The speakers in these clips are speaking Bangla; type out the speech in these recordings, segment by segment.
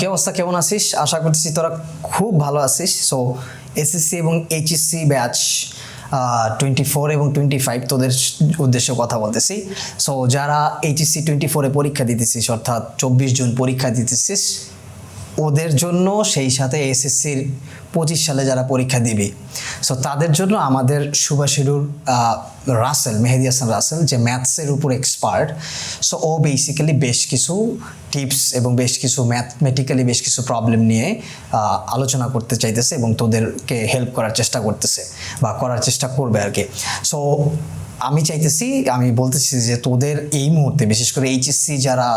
কি অবস্থা, কেমন আছিস? আশা করতেছি তোরা খুব ভালো আছিস। সো এসএসসি এবং এইচএসসি ব্যাচ 24 এবং 25 তোদের উদ্দেশ্যে কথা বলতেছি। সো যারা এইচএসসি 24-এ পরীক্ষা দিতেছিস, অর্থাৎ 24 জুন পরীক্ষা দিতেছিস, ওদের জন্য, সেই সাথে এসএসসির 25 সালে যারা পরীক্ষা দিবি, সো তাদের জন্য আমাদের সুভাষিরুর রাসেল, মেহেদি হাসান রাসেল, যে ম্যাথসের উপর এক্সপার্ট, সো ও বেসিক্যালি বেশ কিছু টিপস এবং বেশ কিছু ম্যাথমেটিক্যালি বেশ কিছু প্রবলেম নিয়ে আলোচনা করতে চাইতেছে এবং তোদেরকে হেল্প করার চেষ্টা করতেছে বা করার চেষ্টা করবে আর কি। সো আমি বলতেছি যে তোদের এই মুহূর্তে বিশেষ করে এইচএসসি যারা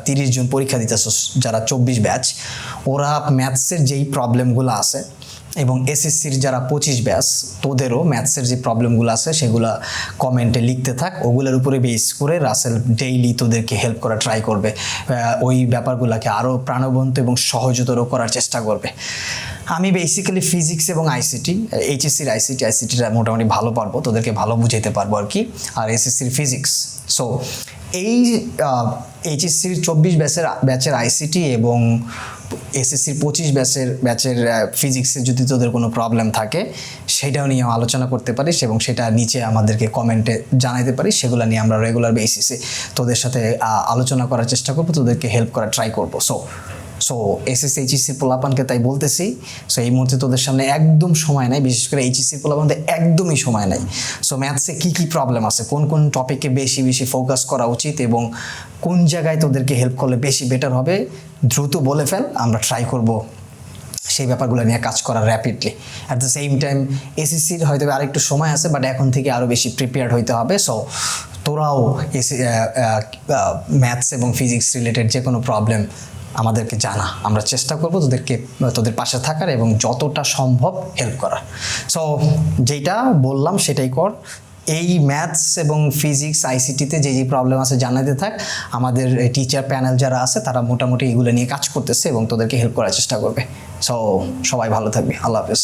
30 জুন পরীক্ষা দিতেছ, যারা 24 ব্যাচ, ওরা ম্যাথসের যেই প্রবলেমগুলো আছে এবং এসএসসির যারা 25 ব্যাচ, তোদেরও ম্যাথসের যে প্রবলেমগুলো আছে সেগুলো কমেন্টে লিখতে থাক। ওগুলোর উপরে বেস করে রাসেল ডেইলি তোদেরকে হেল্প করা ট্রাই করবে, ওই ব্যাপারগুলোকে আরও প্রাণবন্ত এবং সহজতর করার চেষ্টা করবে। আমি বেসিক্যালি ফিজিক্স এবং আইসিটি, এইচএসসির আইসিটিটা মোটামুটি ভালো পারবো, তোদেরকে ভালো বুঝাইতে পারবো আর কি, আর এসএসসির ফিজিক্স। সো এই এইচএসসির 24 ব্যাচের আইসিটি এবং এসএসসির 25 ব্যাচের ফিজিক্সে যদি তোদের কোনো প্রবলেম থাকে, সেটাও নিয়ে আলোচনা করতে পারিস এবং সেটা নিচে আমাদেরকে কমেন্টে জানাইতে পারিস। সেগুলো নিয়ে আমরা রেগুলার বেসিসে তোদের সাথে আলোচনা করার চেষ্টা করবো, তোদেরকে হেল্প করার ট্রাই করবো। সো এসএসসি এইচএসসির পোলাপানকে তাই বলতেছি, সো এই মুহূর্তে তোদের সামনে একদম সময় নাই, বিশেষ করে এইচএসসির পোলাপানদের একদমই সময় নাই। সো ম্যাথসে কী প্রবলেম আছে, কোন কোন টপিকে বেশি ফোকাস করা উচিত এবং কোন জায়গায় তোদেরকে হেল্প করলে বেশি বেটার হবে, দ্রুত বলে ফেল, আমরা ট্রাই করব সেই ব্যাপারগুলো নিয়ে কাজ করা rapidly. At the same time এসএসসির হয়তো আরেকটু সময় আছে, বাট এখন থেকে আরও বেশি প্রিপেয়ার্ড হইতে হবে। সো তোরাও ম্যাথস এবং ফিজিক্স রিলেটেড যে কোনো প্রবলেম আমাদেরকে জানা, আমরা চেষ্টা করব তোদের পাশে থাকার এবং যতটা সম্ভব হেল্প করার। সো যেটা বললাম সেটাই কর। এই ম্যাথস এবং ফিজিক্স আইসিটিতে যে প্রবলেম আছে জানাতে থাক। আমাদের টিচার প্যানেল যারা আছে তারা মোটামুটি এগুলো নিয়ে কাজ করতেছে এবং তোদেরকে হেল্প করার চেষ্টা করবে। সো সবাই ভালো থাকবে। আল্লাহ হাফেজ।